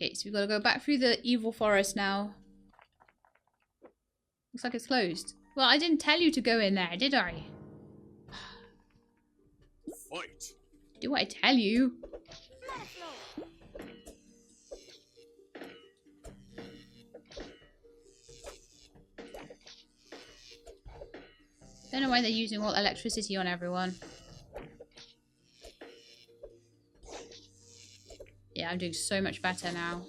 Okay, so we've got to go back through the evil forest now. Looks like it's closed. Well, I didn't tell you to go in there, did I? Fight. Do I tell you? Don't know why they're using all electricity on everyone. Yeah, I'm doing so much better now.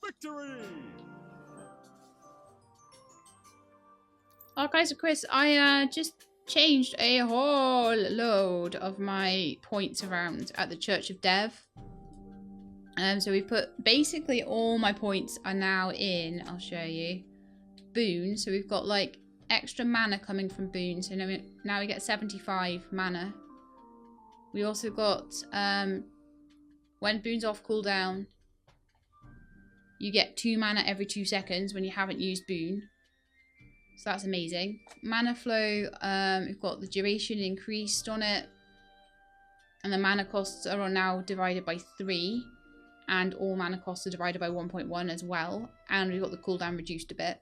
Victory! Oh, guys, Chris, I just changed a whole load of my points around at the Church of Dev. So we put basically all my points are now in, I'll show you, boon. So we've got like extra mana coming from boon. So now we get 75 mana. We also got, when boon's off cooldown, you get 2 mana every 2 seconds when you haven't used boon. So that's amazing. Mana flow, we've got the duration increased on it. And the mana costs are now divided by 3. And all mana costs are divided by 1.1 as well. And we've got the cooldown reduced a bit.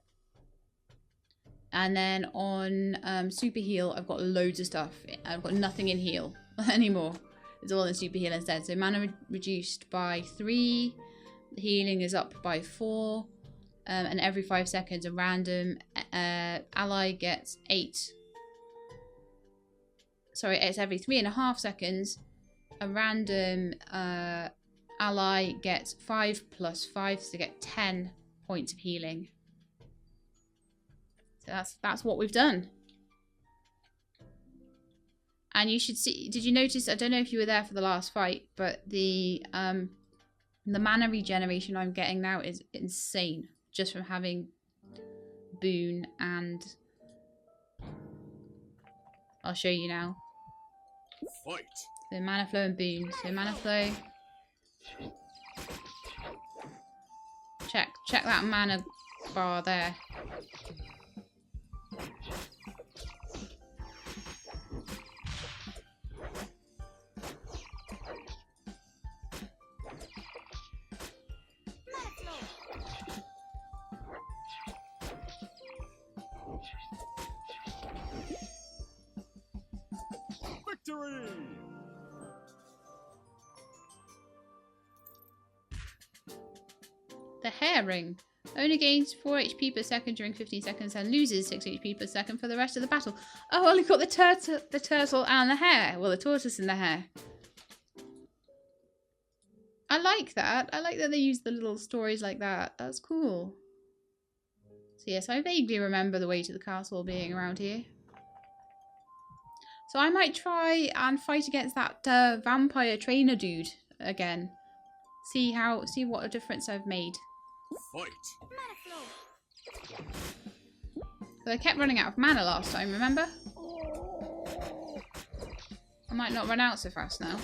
And then on super heal, I've got loads of stuff. I've got nothing in heal anymore. It's all in super heal instead. So mana reduced by 3. The healing is up by 4. And every 5 seconds, a random ally gets 8. Sorry, it's every 3.5 seconds. A random ally gets 5 plus 5, so they get 10 points of healing. So that's what we've done. And you should see. Did you notice? I don't know if you were there for the last fight, but the mana regeneration I'm getting now is insane. Just from having boon, and I'll show you now. Fight. So mana flow and boon. So mana flow. Check that mana bar there. Victory! The hair ring. Only gains 4 HP per second during 15 seconds and loses 6 HP per second for the rest of the battle. Oh, only got the turtle and the hare. Well, the tortoise and the hare. I like that. I like that they use the little stories like that. That's cool. So yes, I vaguely remember the way to the castle being around here. So I might try and fight against that vampire trainer dude again. See what a difference I've made. Fight. But I kept running out of mana last time, remember? I might not run out so fast now.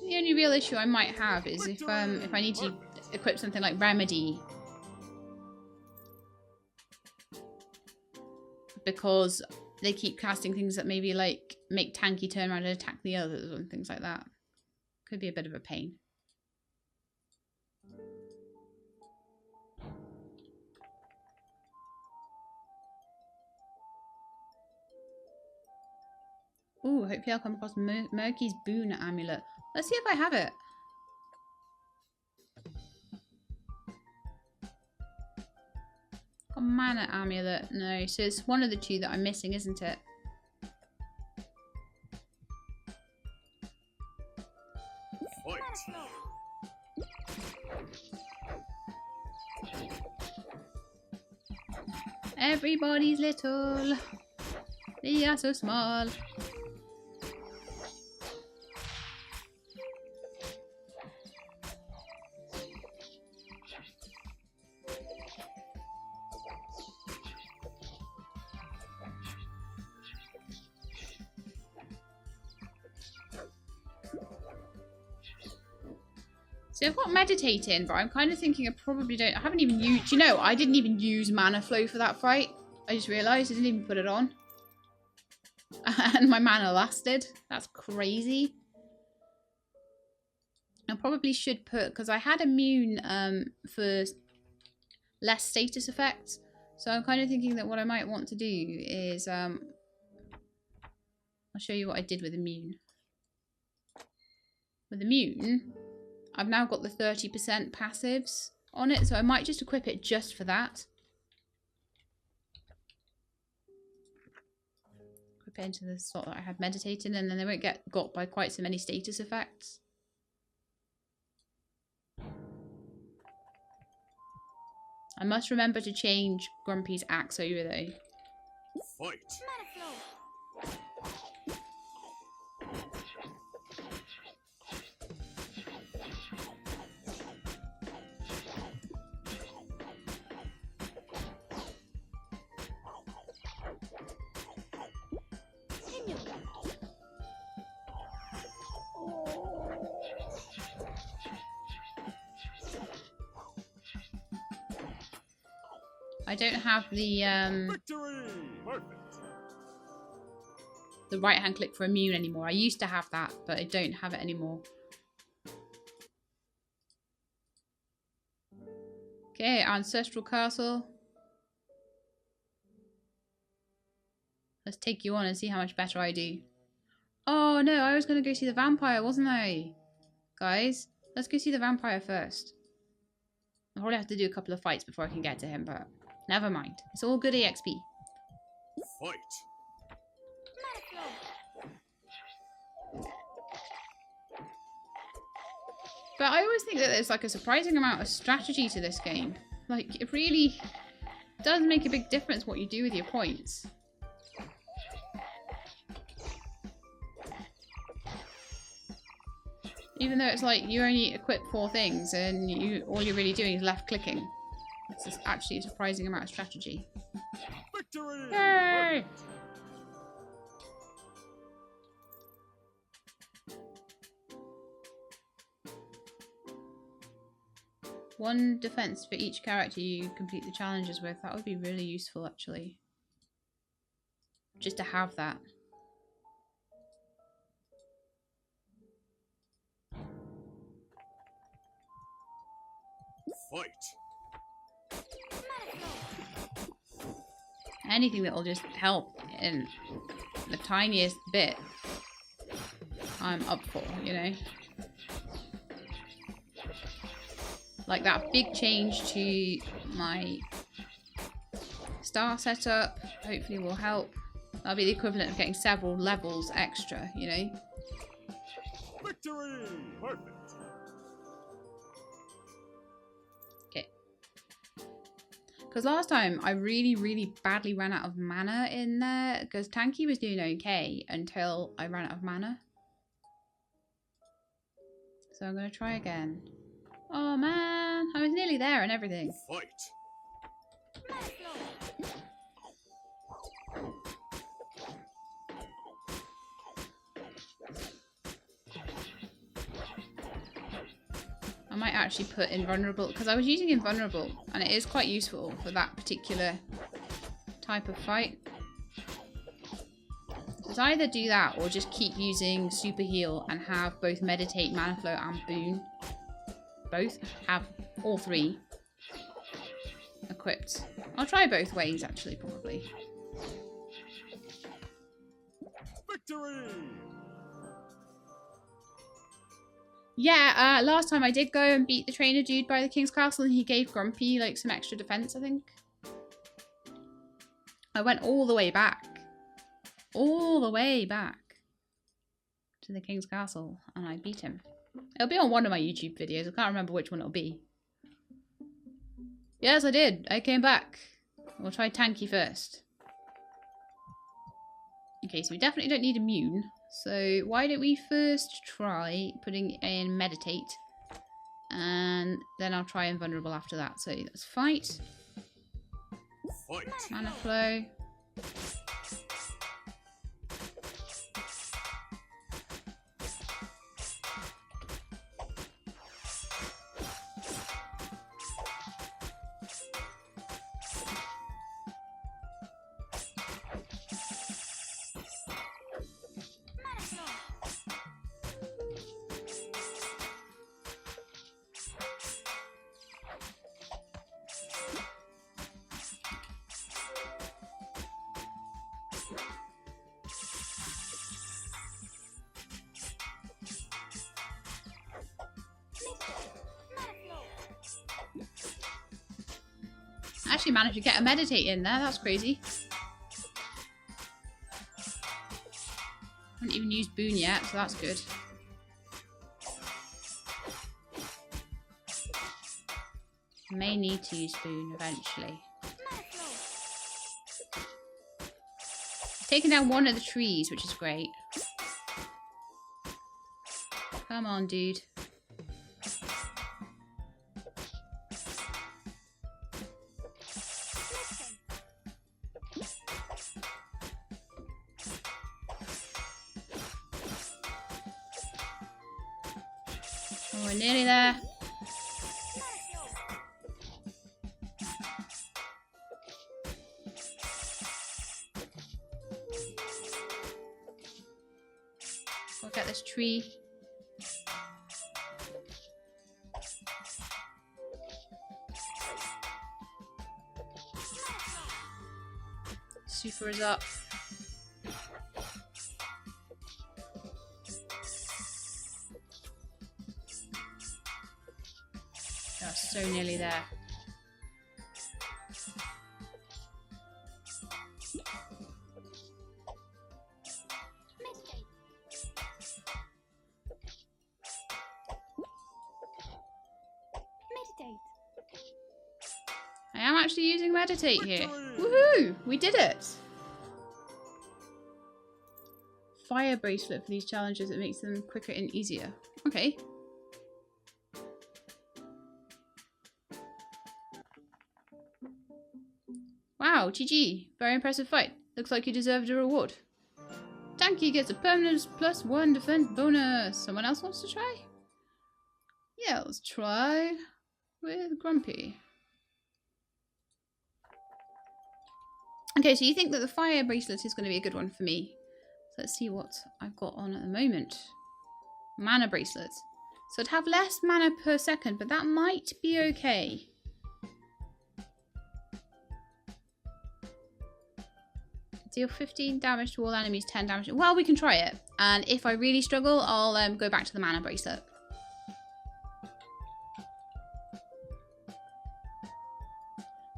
The only real issue I might have is if I need to equip something like Remedy. Because they keep casting things that maybe like make Tanky turn around and attack the others and things like that. Could be a bit of a pain. Ooh, hopefully I'll come across Murky's Boon Amulet. Let's see if I have it. Got Mana Amulet. No, so it's one of the two that I'm missing, isn't it? Fight. Everybody's little. They are so small. See, I've got meditating, but I'm kind of thinking I probably don't. I haven't even used. You know, I didn't even use mana flow for that fight. I just realised I didn't even put it on. And my mana lasted. That's crazy. I probably should put, because I had immune for less status effects. So I'm kind of thinking that what I might want to do is, I'll show you what I did with immune. With immune, I've now got the 30% passives on it, so I might just equip it just for that. Equip it into the slot that I had meditating, and then they won't get got by quite so many status effects. I must remember to change Grumpy's axe over though. Fight. I don't have the Victory. Perfect. the right hand click for immune anymore. I used to have that, but I don't have it anymore. Okay, ancestral castle. Let's take you on and see how much better I do. Oh no, I was going to go see the vampire, wasn't I? Guys, let's go see the vampire first. I'll probably have to do a couple of fights before I can get to him, but never mind. It's all good EXP. Fight. But I always think that there's like a surprising amount of strategy to this game. Like, it really does make a big difference what you do with your points. Even though it's like you only equip 4 things and all you're really doing is left clicking. It's just actually a surprising amount of strategy. Victory. Yay! One defense for each character you complete the challenges with. That would be really useful actually. Just to have that. Fight. Anything that will just help in the tiniest bit, I'm up for, you know? Like that big change to my star setup, hopefully will help. That'll be the equivalent of getting several levels extra, you know? Victory. Perfect. Because last time I really badly ran out of mana in there because Tanky was doing okay until I ran out of mana. So I'm going to try again. Oh man, I was nearly there and everything. Fight. I might actually put invulnerable because I was using invulnerable and it is quite useful for that particular type of fight. So it's either do that or just keep using super heal and have both meditate, mana flow and boon. Both have all 3 equipped. I'll try both ways actually probably. Victory. Yeah, last time I did go and beat the trainer dude by the King's Castle and he gave Grumpy like some extra defense, I think. I went all the way back. All the way back to the King's Castle and I beat him. It'll be on one of my YouTube videos. I can't remember which one it'll be. Yes, I did. I came back. We'll try Tanky first. Okay, so we definitely don't need immune. So why don't we first try putting in meditate. And then I'll try invulnerable after that. So let's fight. Fight. Mana flow. actually managed to get a meditate in there. That's crazy. Haven't even used Boon yet, so that's good. May need to use Boon eventually. Taken down one of the trees, which is great. Come on, dude. Oh, we're nearly there. Look at this tree. Super is up. That's so nearly there. I am actually using meditate here. Woohoo! We did it! Fire bracelet for these challenges. It makes them quicker and easier. Okay. Wow, GG. Very impressive fight. Looks like you deserved a reward. Tanky gets a permanent +1 defense bonus. Someone else wants to try? Yeah, let's try with Grumpy. Okay, so you think that the fire bracelet is going to be a good one for me. So let's see what I've got on at the moment. Mana bracelets. So I'd have less mana per second, but that might be okay. Deal 15 damage to all enemies, 10 damage. Well, we can try it. And if I really struggle, I'll go back to the mana bracelet.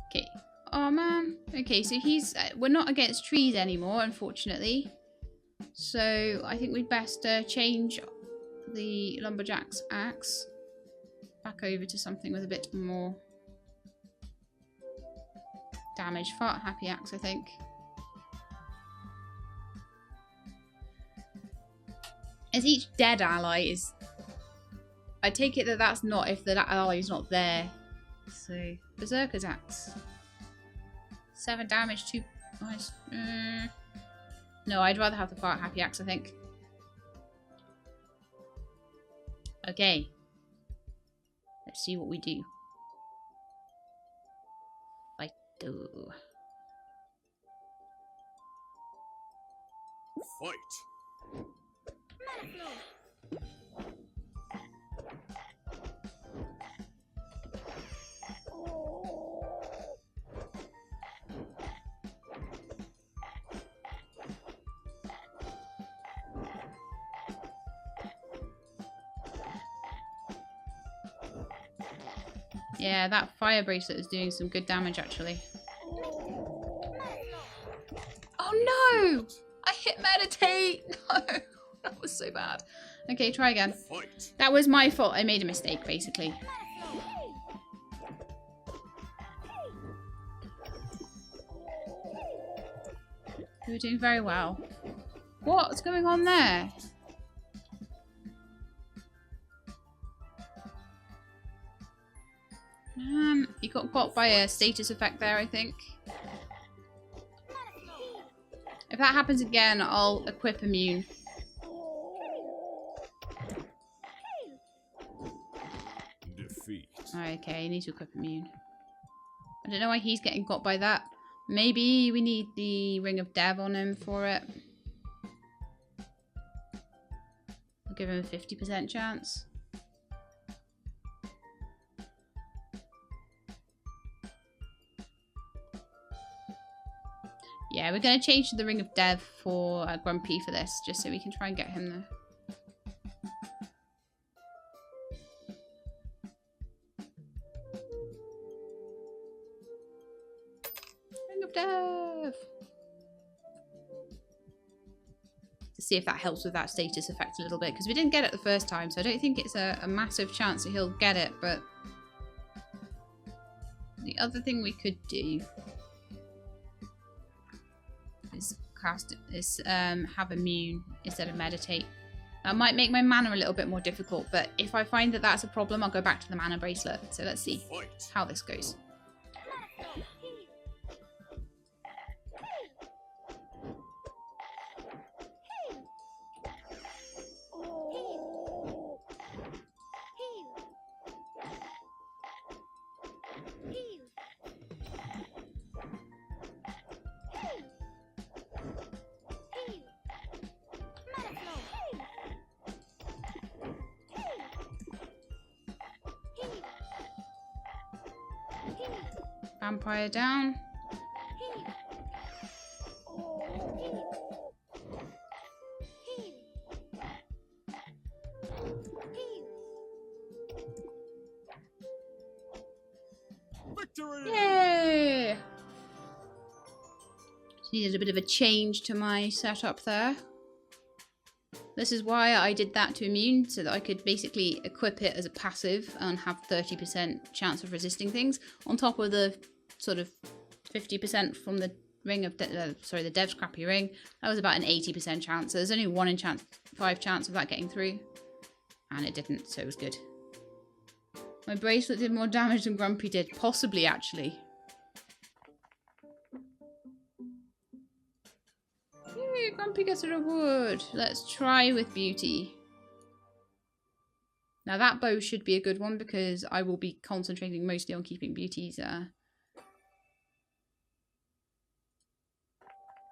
Okay. Oh, man. Okay, so he's... we're not against trees anymore, unfortunately. So I think we'd best change the lumberjack's axe back over to something with a bit more damage. Fart happy axe, I think. As each dead ally is... I take it that that's not if the ally is not there. So, Berserker's axe. 7 damage, 2... Nice. No, I'd rather have the fart happy axe, I think. Okay. Let's see what we do. Fight-o. Fight. Yeah, that fire bracelet is doing some good damage, actually. Oh no! I hit meditate! No! That was so bad. Okay, try again. Fight. That was my fault. I made a mistake, basically. You were doing very well. What's going on there? You got by a status effect there, I think. If that happens again, I'll equip immune. Defeat. Okay, I need to equip immune. I don't know why he's getting got by that. Maybe we need the Ring of Dev on him for it. I'll give him a 50% chance. Yeah, we're going to change to the Ring of Dev for Grumpy for this, just so we can try and get him there. of Dev. To see if that helps with that status effect a little bit, because we didn't get it the first time, so I don't think it's a massive chance that he'll get it. But the other thing we could do is have immune instead of meditate. That might make my mana a little bit more difficult, but if I find that that's a problem, I'll go back to the mana bracelet. So let's see how this goes. Vampire down. Victory! Yay! Needed a bit of a change to my setup there. This is why I did that to immune, so that I could basically equip it as a passive and have 30% chance of resisting things, on top of the sort of 50% from the ring of the Dev's crappy ring. That was about an 80% chance. So there's only 1 in 5 chance of that getting through, and it didn't, so it was good. My bracelet did more damage than Grumpy did, possibly actually. Yay, Grumpy gets a reward. Let's try with Beauty. Now that bow should be a good one, because I will be concentrating mostly on keeping Beauty's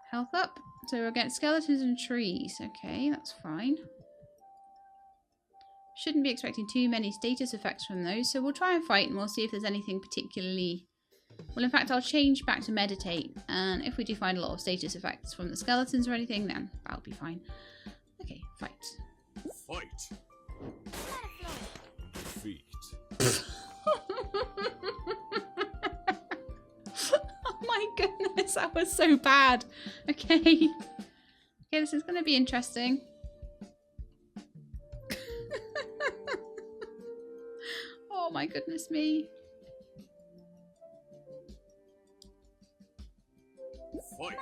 health up. So we're against skeletons and trees. Okay, that's fine. Shouldn't be expecting too many status effects from those, so we'll try and fight and we'll see if there's anything particularly... Well, in fact, I'll change back to meditate, and if we do find a lot of status effects from the skeletons or anything, then that'll be fine. Okay, fight. Fight. Defeat. Oh my goodness, that was so bad. Okay. Okay, this is going to be interesting. Oh my goodness me. Fight.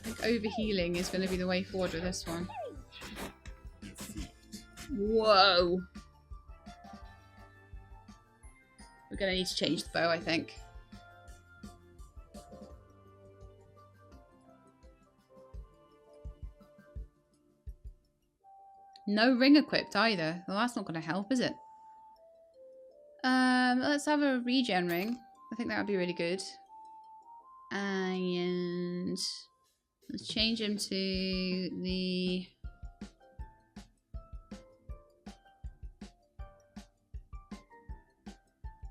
I think overhealing is going to be the way forward with this one. Whoa. We're going to need to change the bow, I think. No ring equipped either. Well, that's not going to help, is it? Let's have a regen ring. I think that would be really good. And let's change him to the...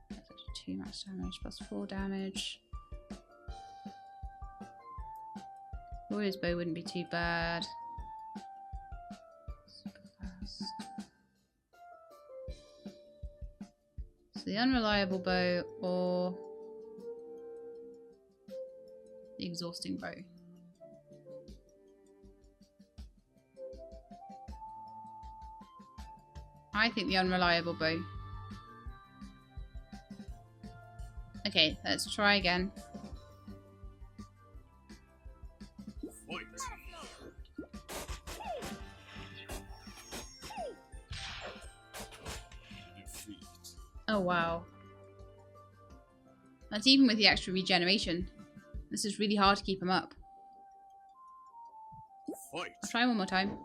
That's 2 max damage plus 4 damage. Warrior's bow wouldn't be too bad. So the unreliable bow or the exhausting bow. I think the unreliable bow. Okay, let's try again. Oh wow. That's even with the extra regeneration. This is really hard to keep him up. I'll try one more time.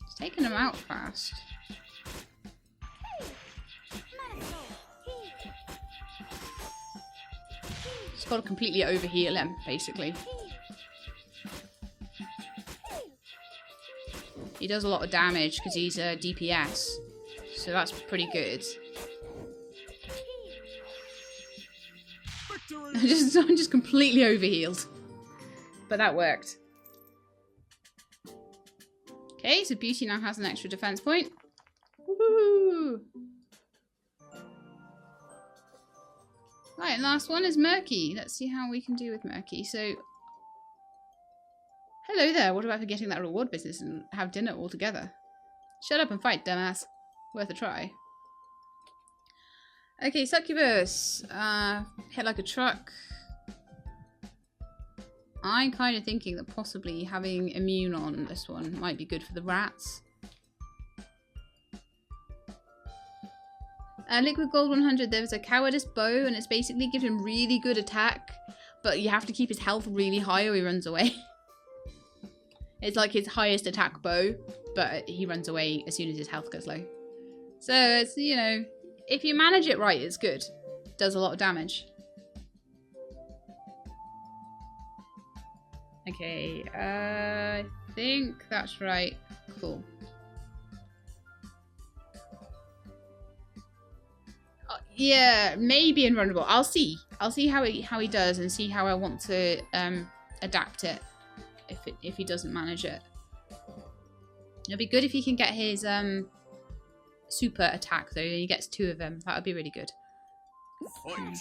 It's taking him out fast. Got to completely overheal him, basically. He does a lot of damage because he's a DPS, so that's pretty good. Victory! I'm just completely overhealed. But that worked. Okay, so Beauty now has an extra defense point. Woohoo! Right, and last one is Murky. Let's see how we can do with Murky. So, hello there. What about forgetting that reward business and have dinner all together? Shut up and fight, dumbass. Worth a try. Okay, succubus. Hit like a truck. I'm kind of thinking that possibly having immune on this one might be good for the rats. Liquid Gold 100, there's a cowardice bow, and it's basically gives him really good attack, but you have to keep his health really high or he runs away. It's like his highest attack bow, but he runs away as soon as his health goes low. So it's, you know, if you manage it right, it's good. Does a lot of damage. Okay, I think that's right. Cool. Yeah, maybe invulnerable. I'll see. I'll see how he does and see how I want to adapt it if he doesn't manage it. It'd be good if he can get his super attack though. He gets 2 of them. That would be really good. Fight.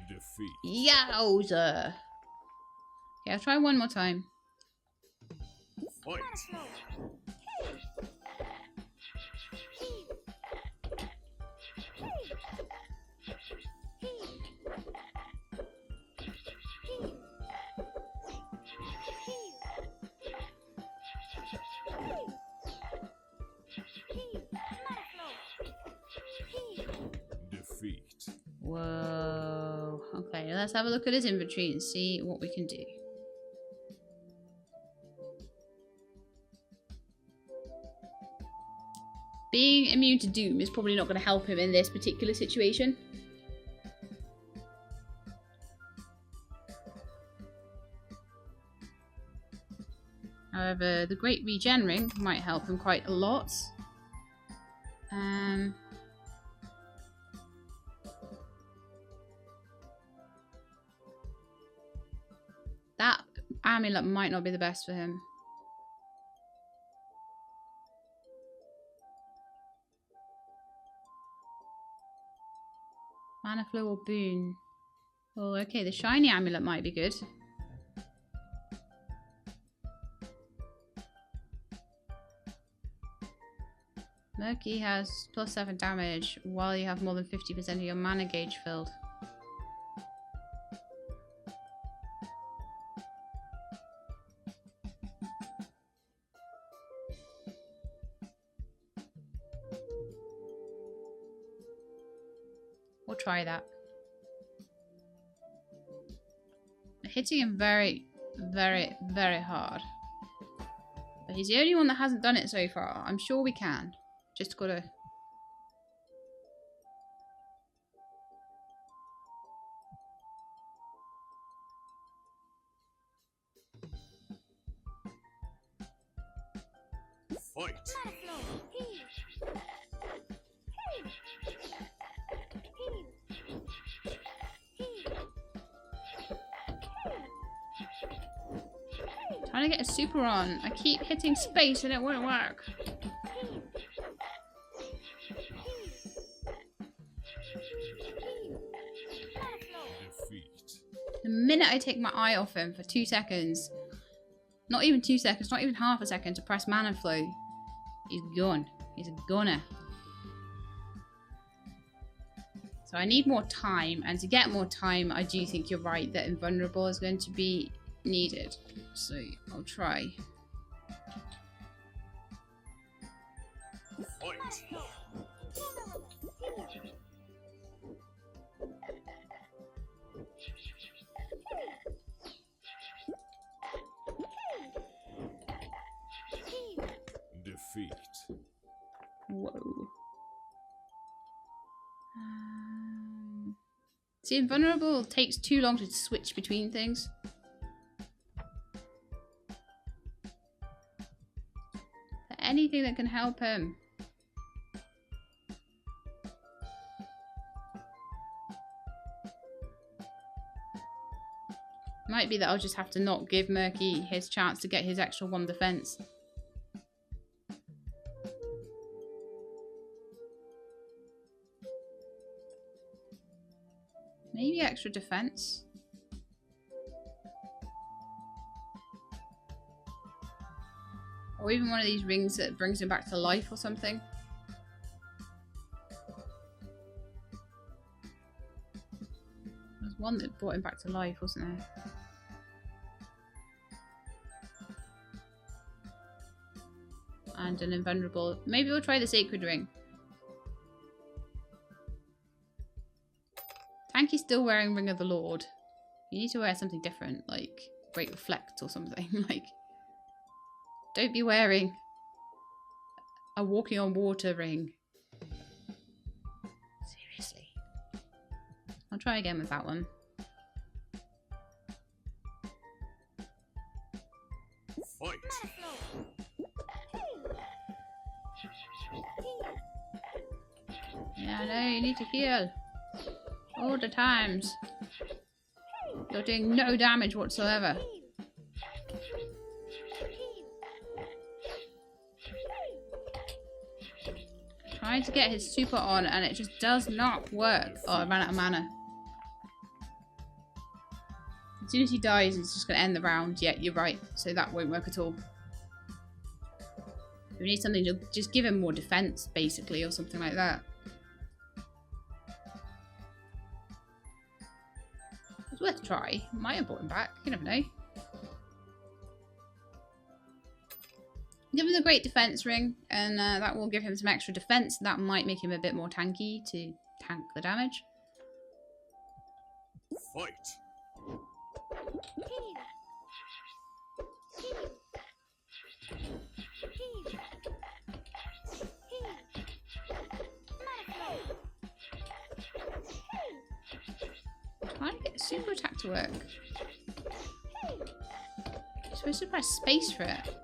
Defeat. Yowza! Okay, I'll try one more time. Fight. Defeat. Whoa. Okay, let's have a look at his inventory and see what we can do. Being immune to doom is probably not going to help him in this particular situation. However, the Great Regen Ring might help him quite a lot. That amulet might not be the best for him. Mana Flow or Boon. Oh, okay, the shiny amulet might be good. Murky has +7 damage while you have more than 50% of your mana gauge filled. We'll try that. Hitting him very, very, very hard. But he's the only one that hasn't done it so far. I'm sure we can. Just gotta... Fight. Trying to get a super on. I keep hitting space and it won't work. Defeat. The minute I take my eye off him for 2 seconds, not even 2 seconds, not even half a second to press Mana Flow, he's gone. He's a goner. So I need more time, and to get more time, I do think you're right that invulnerable is going to be needed. So I'll try. Fight. Defeat. Whoa. See, invulnerable takes too long to switch between things. anything that can help him. Might be that I'll just have to not give Murky his chance to get his extra 1 defense. Maybe extra defense. Or even one of these rings that brings him back to life or something. There's one that brought him back to life, wasn't there? And an invulnerable. Maybe we'll try the sacred ring. Tanky's still wearing Ring of the Lord. You need to wear something different, like Great Reflect or something. Like, don't be wearing a walking on water ring. Seriously. I'll try again with that one. Fight. Yeah, I know, you need to heal. All the times. You're doing no damage whatsoever. Trying to get his super on and it just does not work. Oh, I ran out of mana. As soon as he dies, it's just going to end the round. Yeah, you're right. So that won't work at all. We need something to just give him more defense, basically, or something like that. It's worth a try. Might have brought him back. You never know. Give him the Great Defense Ring, and that will give him some extra defense. That might make him a bit more tanky to tank the damage. Fight. Trying to get the super attack to work. You're supposed to press space for it.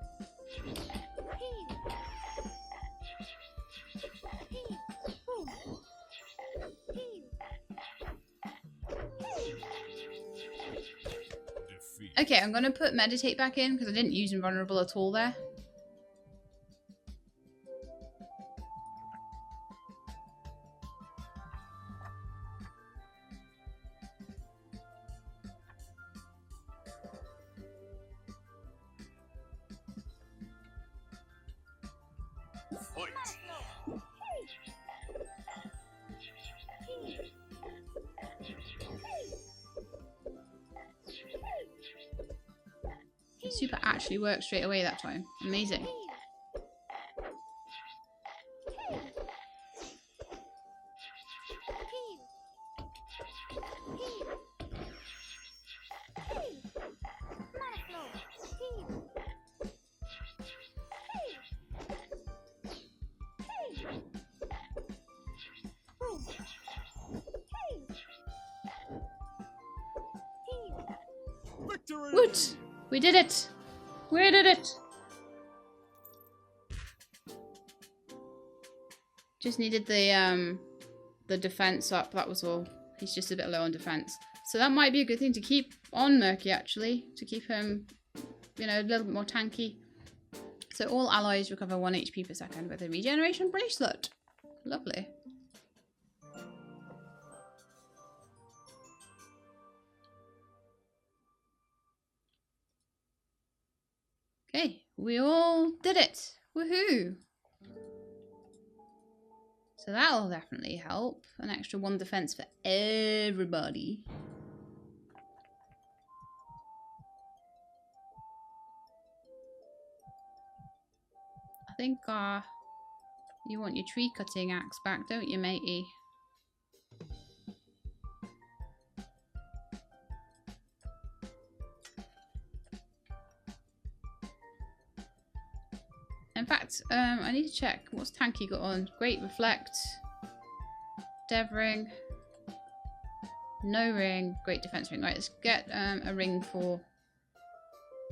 Okay, I'm going to put meditate back in because I didn't use invulnerable at all there. Super actually worked straight away that time. Amazing. Victory! What? We did it! We did it! Just needed the defense up, that was all. He's just a bit low on defense. So that might be a good thing to keep on Murky, actually. To keep him, you know, a little bit more tanky. So all allies recover 1 HP per second with a regeneration bracelet. Lovely. Okay, we all did it. Woohoo! So that'll definitely help. An extra 1 defense for everybody. I think you want your tree cutting axe back, don't you, matey? In fact, I need to check. What's Tanky got on? Great Reflect. Dev Ring. No ring. Great Defense Ring. Right, let's get a ring for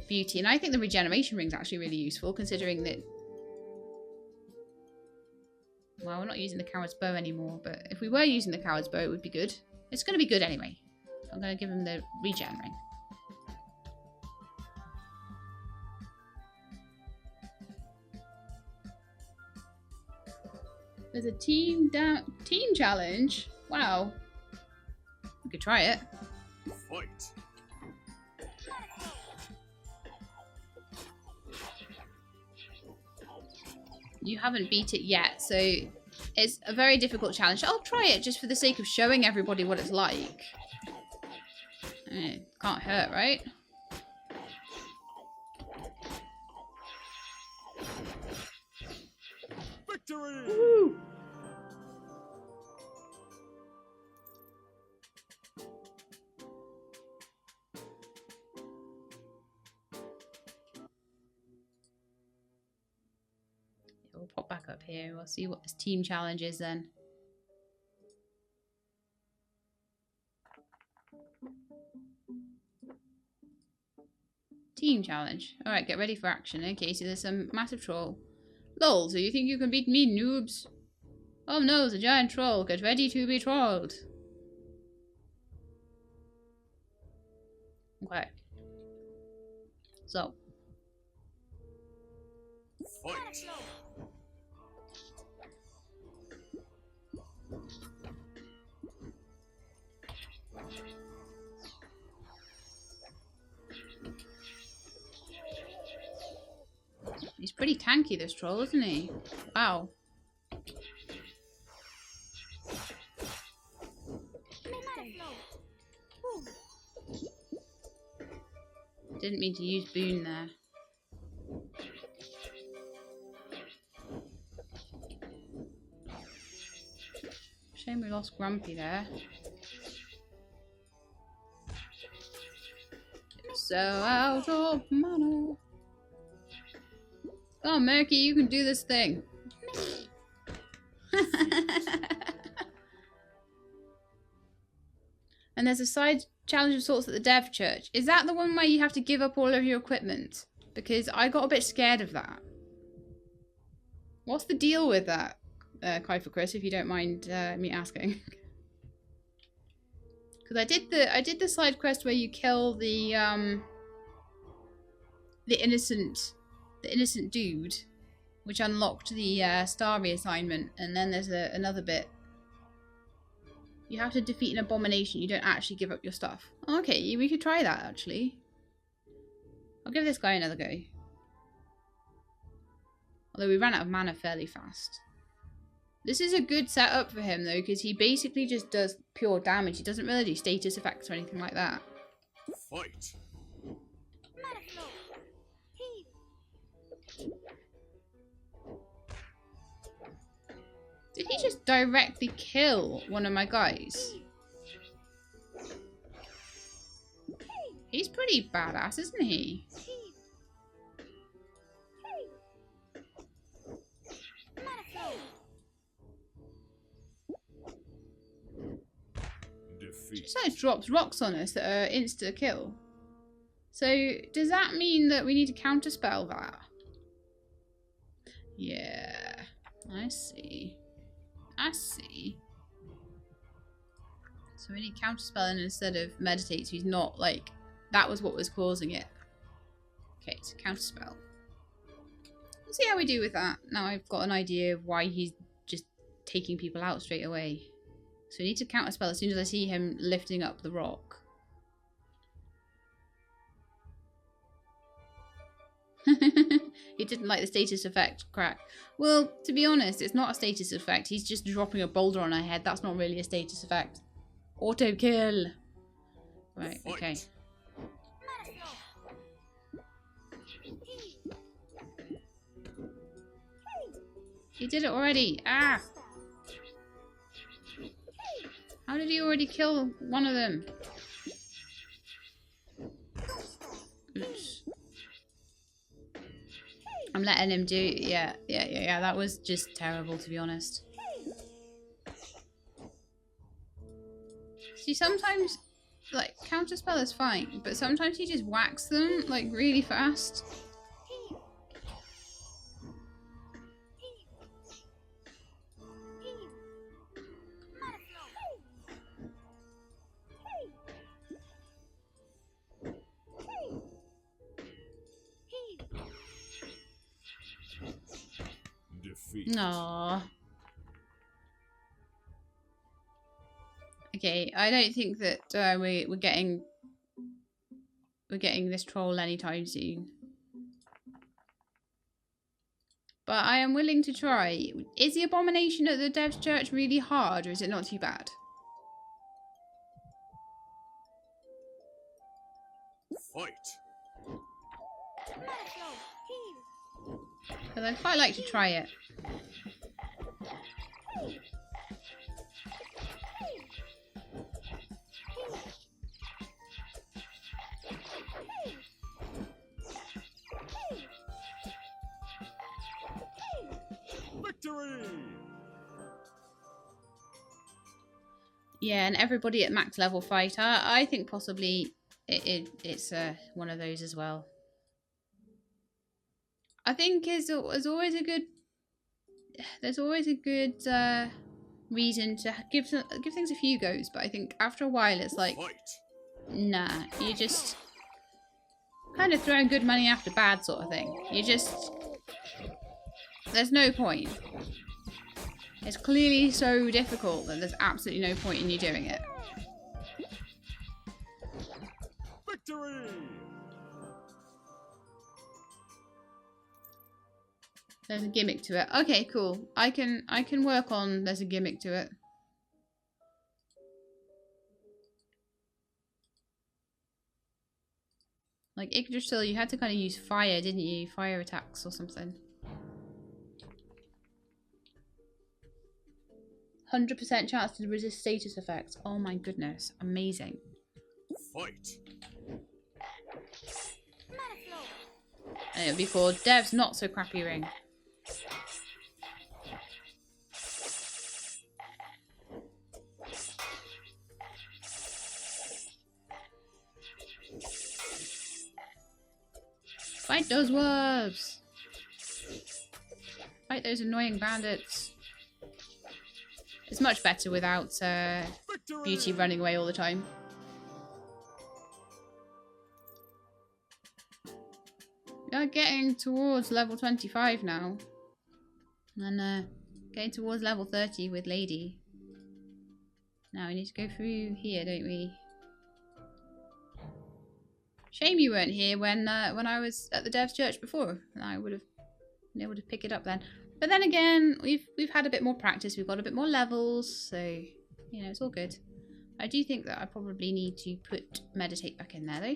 Beauty. And I think the Regeneration Ring is actually really useful, considering that Well, we're not using the coward's bow anymore, but if we were using the coward's bow, it would be good. It's going to be good anyway. I'm going to give him the regen ring. There's a team challenge. Wow. We could try it. Fight. You haven't beat it yet, so it's a very difficult challenge. I'll try it just for the sake of showing everybody what it's like. It can't hurt, right? Victory! Woo! We'll pop back up here. We'll see what this team challenge is then. Team challenge. Alright, get ready for action. Okay, so there's some massive troll. Lol, so you think you can beat me, noobs? Oh no, it's a giant troll. Get ready to be trolled. Okay. So. Fight. He's pretty tanky, this troll, isn't he? Wow. Didn't mean to use Boon there. Shame we lost Grumpy there. So out of mana. Oh, Murky, you can do this thing. And there's a side challenge of sorts at the Dev Church. Is that the one where you have to give up all of your equipment? Because I got a bit scared of that. What's the deal with that, Kai for Chris, if you don't mind me asking? Because I did the side quest where you kill the innocent dude, which unlocked the star reassignment, and then there's another bit. You have to defeat an abomination. You don't actually give up your stuff. Okay, we could try that actually. I'll give this guy another go. Although we ran out of mana fairly fast. This is a good setup for him though, because he basically just does pure damage. He doesn't really do status effects or anything like that. Fight. Did he just directly kill one of my guys? He's pretty badass, isn't he? Defeat. Just like drops rocks on us that are insta kill. So does that mean that we need to counterspell that? Yeah, I see. I see. So we need counterspelling instead of meditate, so he's not like, that was what was causing it. Okay, so counterspell. We'll see how we do with that. Now I've got an idea of why he's just taking people out straight away. So we need to counterspell as soon as I see him lifting up the rock. He didn't like the status effect crack. Well, to be honest, it's not a status effect. He's just dropping a boulder on our head. That's not really a status effect. Auto kill. Right, okay. He did it already. Ah! How did he already kill one of them? Oops. I'm letting him do, yeah, that was just terrible, to be honest. See, sometimes, like, counterspell is fine, but sometimes he just whacks them, like, really fast. defeat. Aww. Okay, I don't think that we're getting this troll anytime soon. But I am willing to try. Is the abomination at the Dev's Church really hard, or is it not too bad? Fight. Because I'd quite like to try it. Victory. Yeah, and everybody at max level fighter. I think possibly it's one of those as well. I think there's always a good reason to give things a few goes, but I think after a while it's like, Fight. nah, you just kind of throwing good money after bad sort of thing. There's no point. It's clearly so difficult that there's absolutely no point in you doing it. Victory. There's a gimmick to it. Okay, cool. I can work on there's a gimmick to it. Like Yggdrasil, you had to kind of use fire, didn't you? Fire attacks or something. 100% chance to resist status effects. Oh my goodness. Amazing. Fight. And it'll be called Dev's Not So Crappy Ring. Fight those wolves! Fight those annoying bandits. It's much better without Beauty running away all the time. We are getting towards level 25 now. And getting towards level 30 with Lady. Now we need to go through here, don't we? Shame you weren't here when I was at the Dev's Church before. I would have been able to pick it up then. But then again, we've had a bit more practice. We've got a bit more levels, so you know it's all good. I do think that I probably need to put meditate back in there though.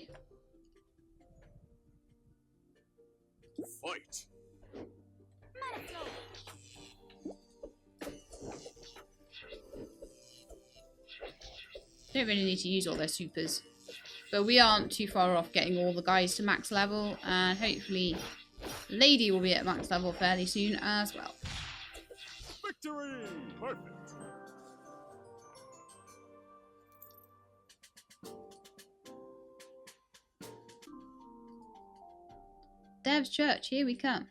Fight. Don't really need to use all their supers. But we aren't too far off getting all the guys to max level, and hopefully Lady will be at max level fairly soon as well. Victory. Perfect. Dev's Church, here we come.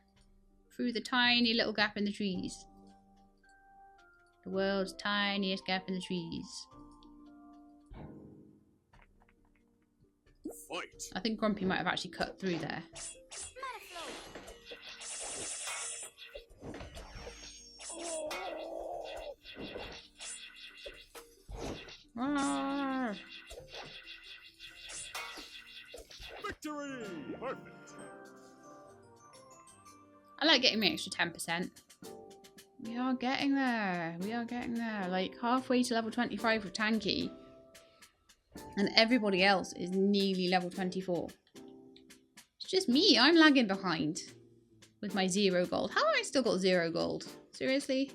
Through the tiny little gap in the trees. The world's tiniest gap in the trees. Fight. I think Grumpy might have actually cut through there. Roar. Victory. Perfect. I like getting my extra 10%. We are getting there. We are getting there. Like halfway to level 25 with Tanky. And everybody else is nearly level 24. It's just me. I'm lagging behind with my 0 gold. How have I still got 0 gold? Seriously?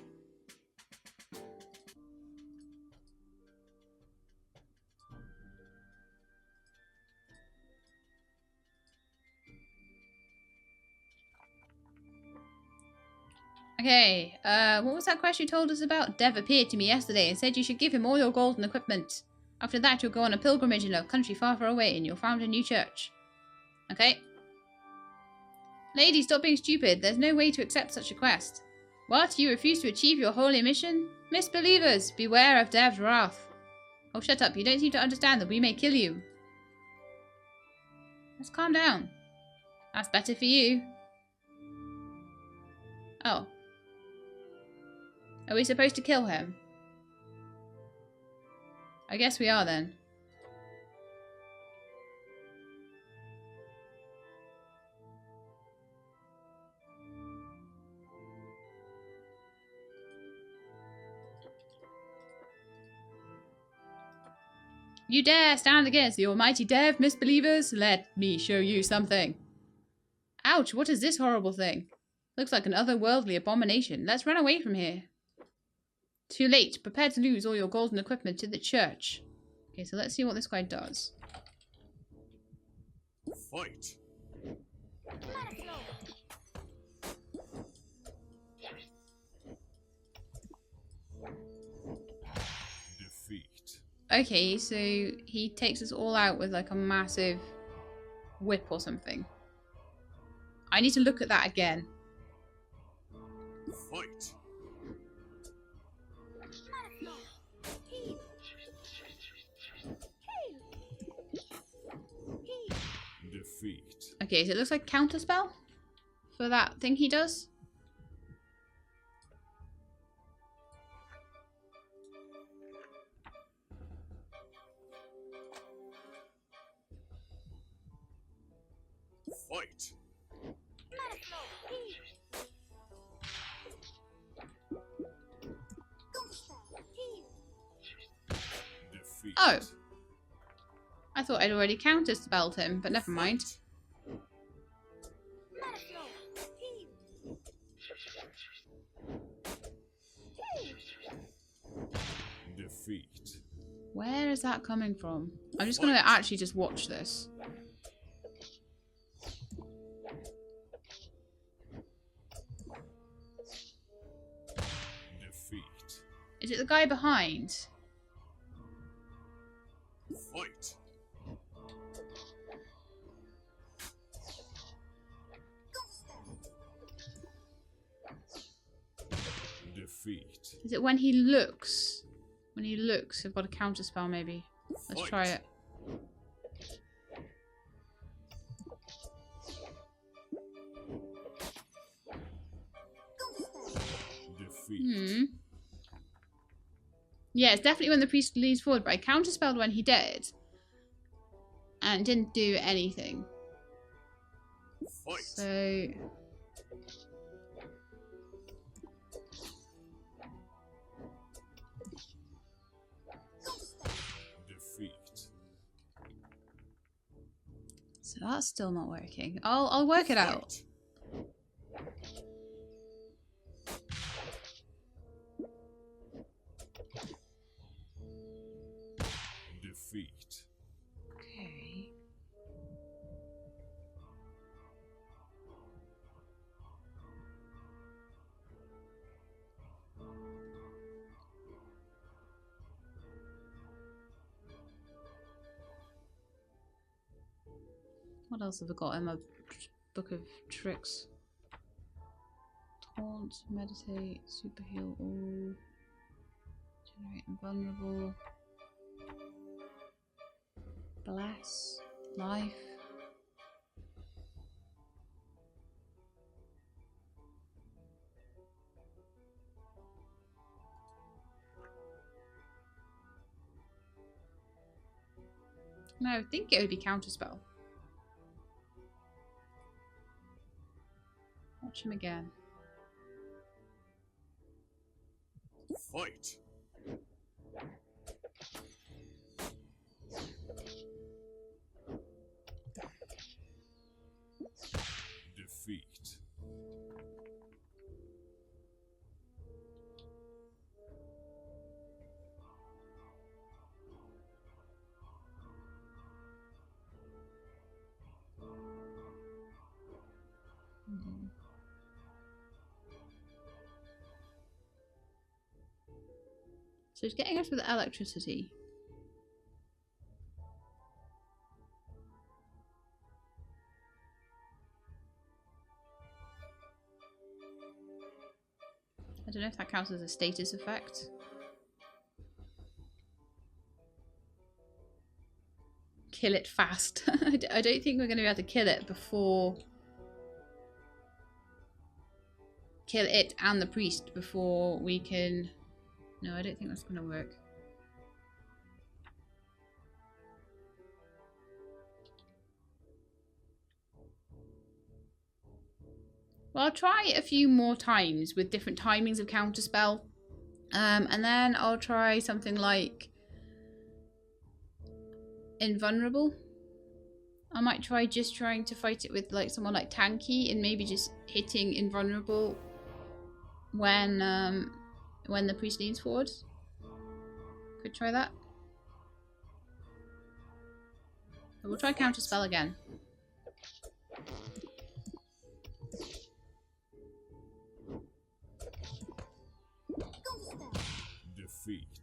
Okay, what was that quest you told us about? Dev appeared to me yesterday and said you should give him all your gold and equipment. After that, you'll go on a pilgrimage in a country far, far away and you'll found a new church. Okay. Lady, stop being stupid. There's no way to accept such a quest. What? You refuse to achieve your holy mission? Misbelievers, beware of Dev's wrath. Oh, shut up. You don't seem to understand that we may kill you. Let's calm down. That's better for you. Oh. Are we supposed to kill him? I guess we are then. You dare stand against the almighty Dev, misbelievers? Let me show you something. Ouch, what is this horrible thing? Looks like an otherworldly abomination. Let's run away from here. Too late. Prepare to lose all your golden equipment to the church. Okay, so let's see what this guy does. Fight. Defeat. Okay, so he takes us all out with like a massive whip or something. I need to look at that again. Fight. Defeat. Okay, so it looks like counterspell for that thing he does. Fight. Defeat. Oh. I thought I'd already counterspelled him, but never mind. Defeat. Where is that coming from? I'm just gonna actually just watch this. Defeat. Is it the guy behind? Fight. Defeat. Is it when he looks? When he looks, I've got a counterspell maybe. Let's try it. Defeat. Yeah, it's definitely when the priest leans forward, but I counterspelled when he did. And didn't do anything. Fight. So... Defeat. So that's still not working. I'll work it out. Defeat. Okay. What else have I got in my book of tricks? Taunt, meditate, super heal all, generate invulnerable, bless, life. No, I think it would be counterspell. Watch him again. Fight. Defeat. So he's getting us with electricity. I don't know if that counts as a status effect. Kill it fast. I don't think we're going to be able to kill it before kill it and the priest before we can... No, I don't think that's going to work. Well, I'll try a few more times with different timings of counterspell. And then I'll try something like invulnerable. I might try just trying to fight it with like someone like tanky and maybe just hitting invulnerable when the priest leans forward. Could try that. But we'll try counterspell again. Defeat.